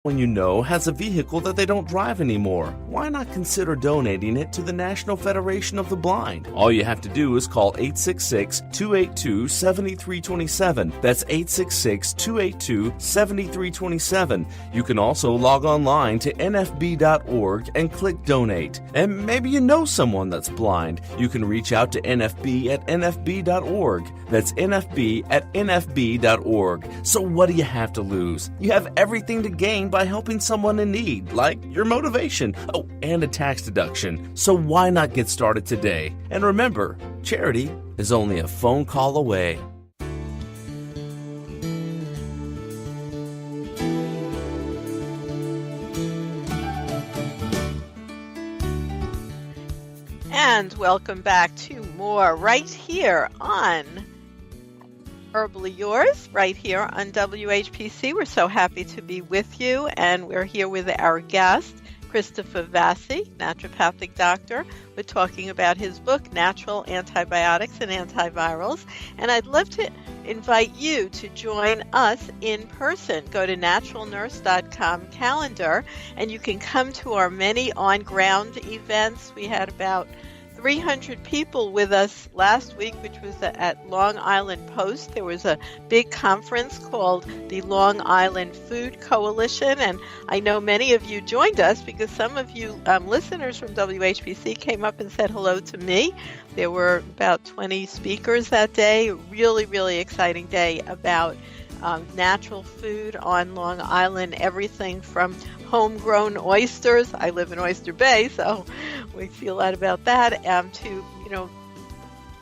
When you know has a vehicle that they don't drive anymore, why not consider donating it to the National Federation of the Blind? All you have to do is call 866-282-7327. That's 866-282-7327. You can also log online to nfb.org and click donate. And maybe you know someone that's blind. You can reach out to NFB at nfb.org. That's NFB at nfb.org. So what do you have to lose? You have everything to gain by helping someone in need, like your motivation, and a tax deduction. So why not get started today? And remember, charity is only a phone call away. And welcome back to more right here on Herbally Yours, right here on WHPC. We're so happy to be with you, and we're here with our guest, Christopher Vasey, naturopathic doctor. We're talking about his book, Natural Antibiotics and Antivirals, and I'd love to invite you to join us in person. Go to naturalnurse.com calendar, and you can come to our many on-ground events. We had about 300 people with us last week, which was at Long Island Post. There was a big conference called the Long Island Food Coalition, and I know many of you joined us because some of you listeners from WHPC came up and said hello to me. There were about 20 speakers that day. A really, really exciting day about natural food on Long Island, everything from homegrown oysters. I live in Oyster Bay, so we feel a lot about that, to,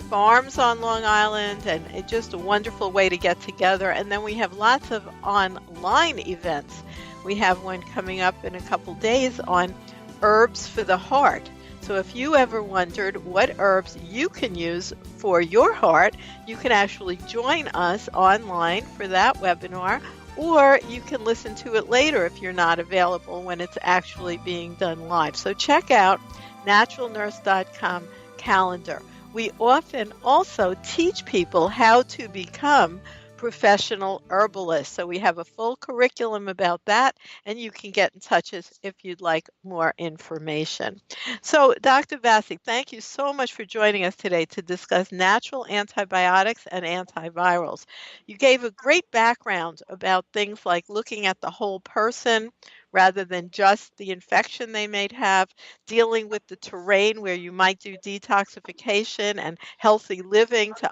farms on Long Island, and it's just a wonderful way to get together. And then we have lots of online events. We have one coming up in a couple days on herbs for the heart. So if you ever wondered what herbs you can use for your heart, you can actually join us online for that webinar, or you can listen to it later if you're not available when it's actually being done live. So check out naturalnurse.com calendar. We often also teach people how to become professional herbalists. So we have a full curriculum about that, and you can get in touch if you'd like more information. So Dr. Vasey, thank you so much for joining us today to discuss natural antibiotics and antivirals. You gave a great background about things like looking at the whole person rather than just the infection they may have, dealing with the terrain where you might do detoxification and healthy living to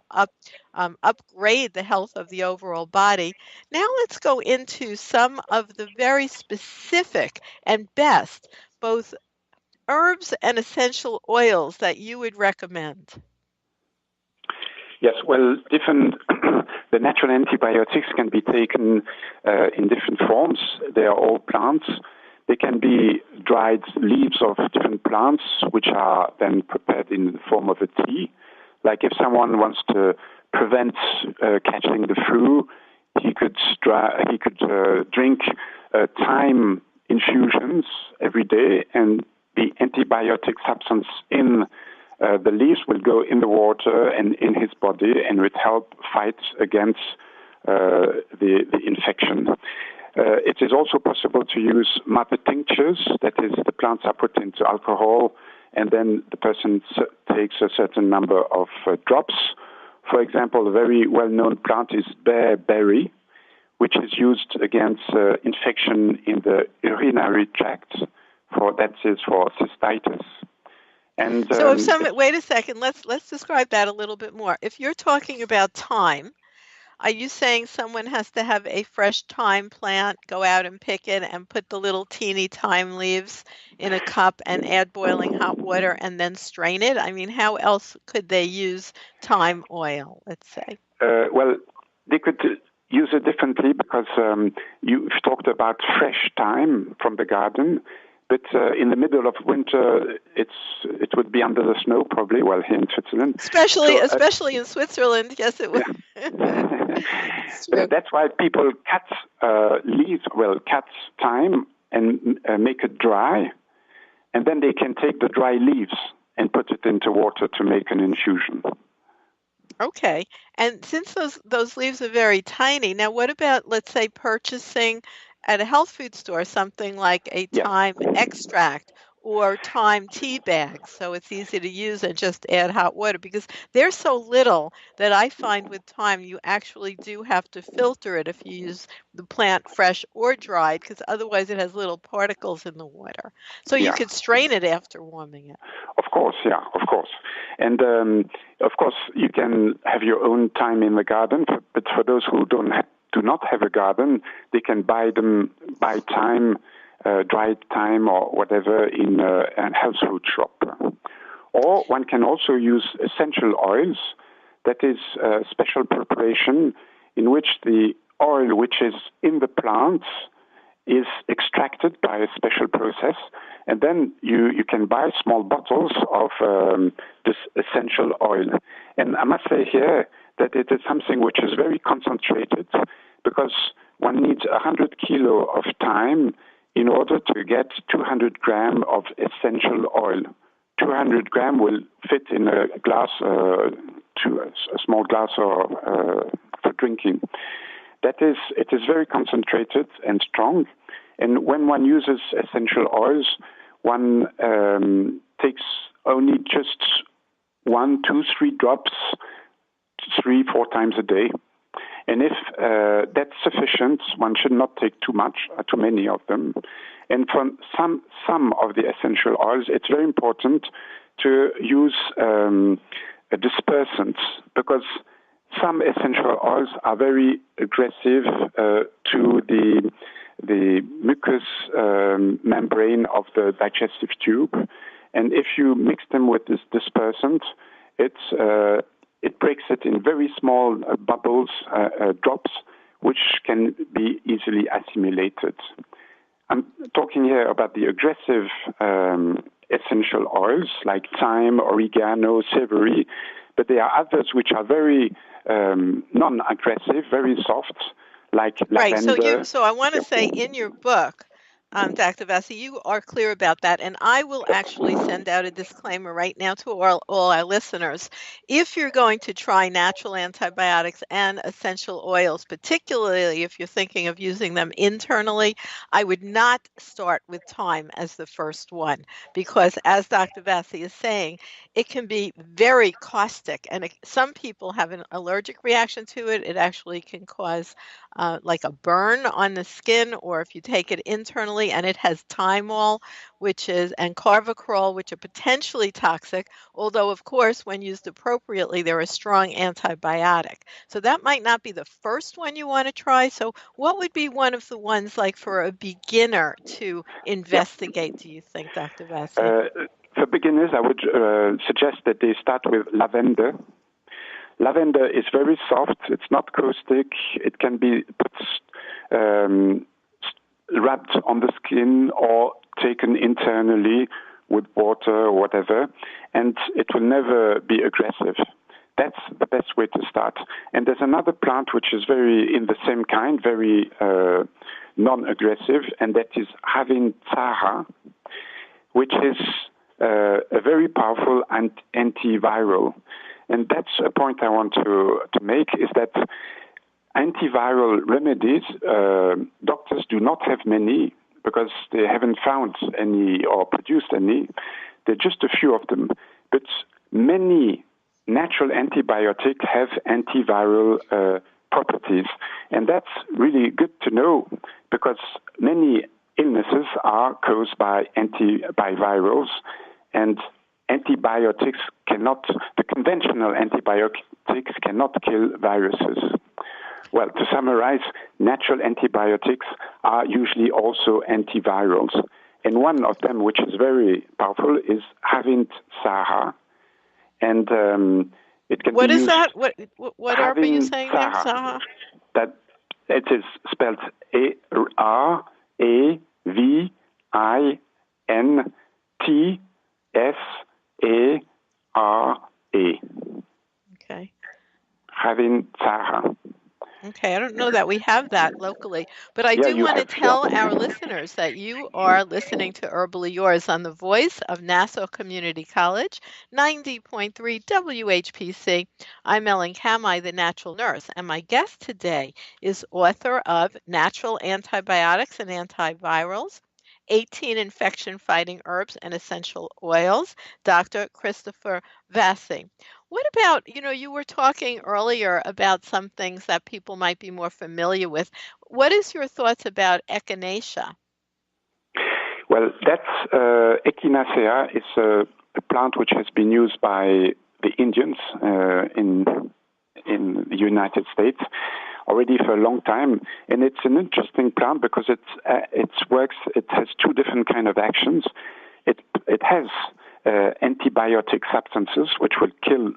upgrade the health of the overall body. Now let's go into some of the very specific and best, both herbs and essential oils that you would recommend. Yes, well, the natural antibiotics can be taken in different forms. They are all plants. They can be dried leaves of different plants, which are then prepared in the form of a tea. Like if someone wants to prevent catching the flu, he could drink thyme infusions every day, and the antibiotic substance in the leaves will go in the water and in his body and would help fight against the infection. It is also possible to use mother tinctures, that is, the plants are put into alcohol, and then the person takes a certain number of drops. For example, a very well-known plant is bearberry, which is used against infection in the urinary tract, for cystitis. And so if wait a second, let's describe that a little bit more. If you're talking about thyme, are you saying someone has to have a fresh thyme plant, go out and pick it and put the little teeny thyme leaves in a cup and add boiling hot water and then strain it? I mean, how else could they use thyme oil, let's say? Well, they could use it differently because you've talked about fresh thyme from the garden. But in the middle of winter, it would be under the snow probably. Well, here in Switzerland, especially in Switzerland, yes, it would. Yeah. That's why people cut thyme and make it dry, and then they can take the dry leaves and put it into water to make an infusion. Okay, and since those leaves are very tiny, now what about, let's say, purchasing at a health food store something like a Yes. thyme extract or thyme tea bags, so it's easy to use and just add hot water, because they're so little that I find with thyme you actually do have to filter it if you use the plant fresh or dried, because otherwise it has little particles in the water. So you Yeah. could strain it after warming it. Of course, yeah, of course. And of course, you can have your own thyme in the garden, but for those who do not have a garden, they can buy thyme, dried thyme or whatever in a health food shop. Or one can also use essential oils. That is a special preparation in which the oil which is in the plants is extracted by a special process, and then you can buy small bottles of this essential oil. And I must say here that it is something which is very concentrated, because one needs 100 kilo of thyme in order to get 200 gram of essential oil. 200 gram will fit in a glass, a small glass for drinking. It is very concentrated and strong. And when one uses essential oils, one takes only just 1, 2, 3 drops, 3, 4 times a day. And if that's sufficient, one should not take too many of them. And for some of the essential oils, it's very important to use a dispersant, because some essential oils are very aggressive to the mucous membrane of the digestive tube. And if you mix them with this dispersant, it breaks it in very small bubbles, drops, which can be easily assimilated. I'm talking here about the aggressive essential oils like thyme, oregano, savory, but there are others which are very non-aggressive, very soft, like lavender. Right. So I want to say in your book, Dr. Vasey, you are clear about that, and I will actually send out a disclaimer right now to all our listeners. If you're going to try natural antibiotics and essential oils, particularly if you're thinking of using them internally, I would not start with thyme as the first one, because as Dr. Vasey is saying, it can be very caustic, and some people have an allergic reaction to it. It actually can cause like a burn on the skin, or if you take it internally, and it has thymol, and carvacrol, which are potentially toxic, although of course when used appropriately they're a strong antibiotic. So that might not be the first one you want to try. So what would be one of the ones like for a beginner to investigate, do you think, Dr. Vasey? For beginners, I would suggest that they start with lavender. Lavender is very soft. It's not caustic. It can be rubbed on the skin or taken internally with water or whatever, and it will never be aggressive. That's the best way to start. And there's another plant which is very in the same kind, very non-aggressive, and that is Echinacea, which is a very powerful antiviral. And that's a point I want to make, is that antiviral remedies, doctors do not have many because they haven't found any or produced any. There are just a few of them. But many natural antibiotics have antiviral properties. And that's really good to know, because many illnesses are caused by virals, and the conventional antibiotics cannot kill viruses. Well, to summarize, natural antibiotics are usually also antivirals. And one of them, which is very powerful, is Echinacea. And it can What be is used. that? What herb are you saying there, Saha? That it is spelled Ravintara. Okay. Echinacea. Okay, I don't know that we have that locally, but I Yeah, do you want to have. Yeah. tell our listeners that you are listening to Herbally Yours on the voice of Nassau Community College, 90.3 WHPC. I'm Ellen Kamhi, the natural nurse, and my guest today is author of Natural Antibiotics and Antivirals, 18 infection-fighting herbs and essential oils, Dr. Christopher Vasey. What about, you were talking earlier about some things that people might be more familiar with. What is your thoughts about Echinacea? Well, that's Echinacea is a plant which has been used by the Indians in the United States already for a long time, and it's an interesting plant because it works. It has two different kind of actions. It has antibiotic substances which will kill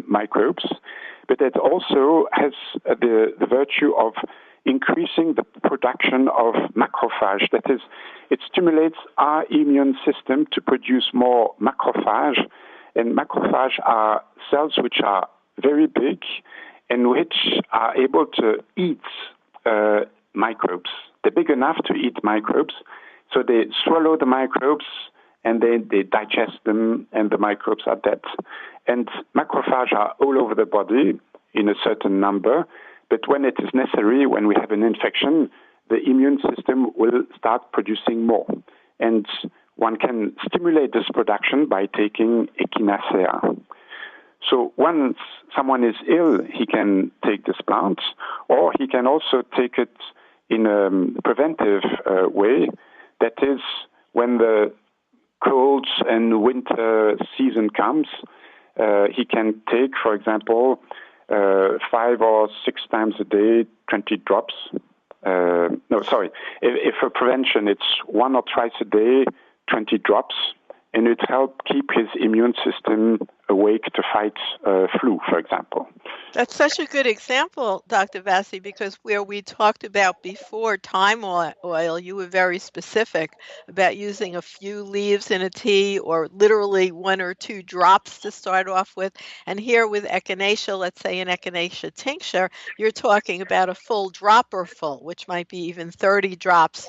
microbes, but it also has the virtue of increasing the production of macrophage. That is, it stimulates our immune system to produce more macrophage, and macrophage are cells which are very big and which are able to eat microbes. They're big enough to eat microbes, so they swallow the microbes and then they digest them, and the microbes are dead. And macrophages are all over the body in a certain number, but when it is necessary, when we have an infection, the immune system will start producing more. And one can stimulate this production by taking Echinacea. So once someone is ill, he can take this plant, or he can also take it in a preventive way. That is, when the cold and winter season comes, he can take, for example, 5 or 6 times a day, 20 drops. If for prevention, it's 1 or twice a day, 20 drops, and it helps keep his immune system awake to fight flu, for example. That's such a good example, Dr. Vasey, because where we talked about before thyme oil, you were very specific about using a few leaves in a tea or literally 1 or 2 drops to start off with. And here with Echinacea, let's say an Echinacea tincture, you're talking about a full dropper full, which might be even 30 drops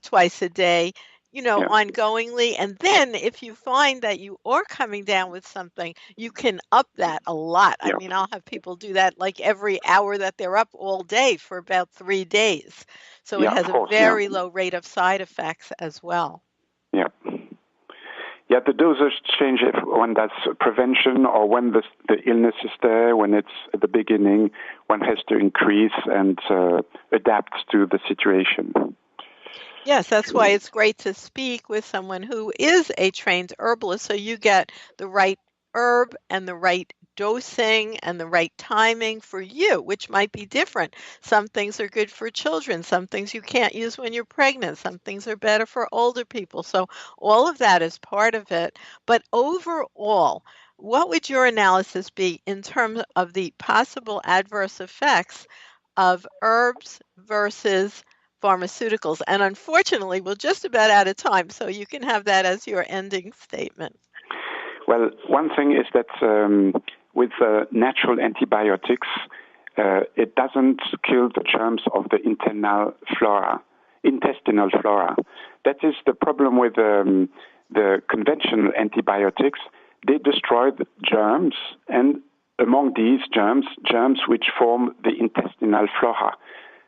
twice a day. Ongoingly. And then if you find that you are coming down with something, you can up that a lot. Yeah. I mean, I'll have people do that like every hour that they're up all day for about 3 days. So it has a very low rate of side effects as well. Yeah. Yeah, the dosage change when that's prevention or when the illness is there, when it's at the beginning, one has to increase and adapt to the situation. Yes, that's why it's great to speak with someone who is a trained herbalist, so you get the right herb and the right dosing and the right timing for you, which might be different. Some things are good for children. Some things you can't use when you're pregnant. Some things are better for older people. So all of that is part of it. But overall, what would your analysis be in terms of the possible adverse effects of herbs versus pharmaceuticals? And unfortunately, we're just about out of time, so you can have that as your ending statement. Well, one thing is that with natural antibiotics, it doesn't kill the germs of the intestinal flora. That is the problem with the conventional antibiotics. They destroy the germs, and among these germs which form the intestinal flora.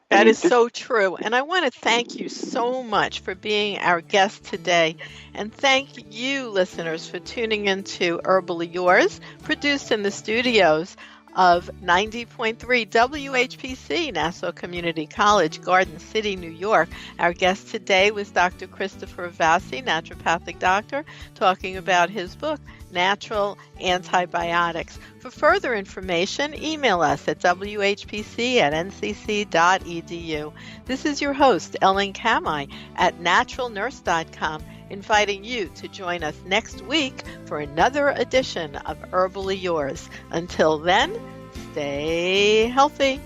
That is so true. And I want to thank you so much for being our guest today. And thank you, listeners, for tuning into Herbally Yours, produced in the studios of 90.3 WHPC, Nassau Community College, Garden City, New York. Our guest today was Dr. Christopher Vasey, naturopathic doctor, talking about his book, Natural Antibiotics. For further information, email us at whpc@ncc.edu. This is your host, Ellen Kamhi, at naturalnurse.com, inviting you to join us next week for another edition of Herbally Yours. Until then, stay healthy.